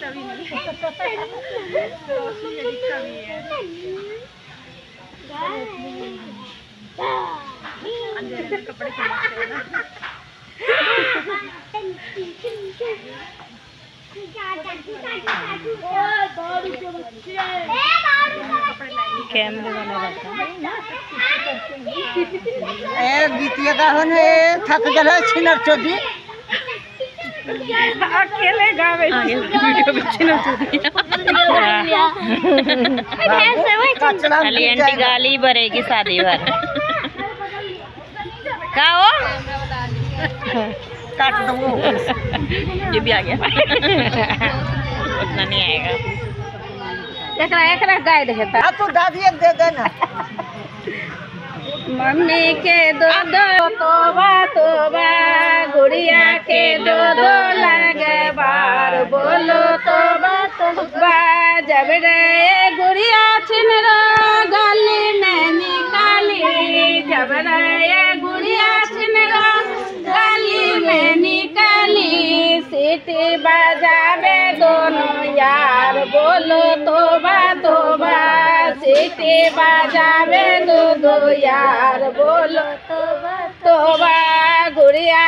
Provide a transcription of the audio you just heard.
दिखता भी नहीं रोशनी में दिखता भी है। अंधेरे में कपड़े चमकते हैं ना। कैमरे वाला बीतिया का होने थक गया छिनर चोदी अकेले गावे वीडियो में छिनर चोदी खाली आंटी गाली भरेगी शादी भर का हो काट दो ये भी आ गया उतना नहीं आएगा एक गाय देता तू दादी दे देना मम्मी के दो दो तोबा तोबा गुड़िया के दो दो लगे बार बोलो तोबा तोबा जब रे गुड़िया छिनरा गली में निकाली जब रे गुड़िया छिनरा गली में निकाली सीटी बजावे दोनों यार बोलो तोबा तोबा सीटी बजावे दो दो यार बोलो तोबा तोबा गुड़िया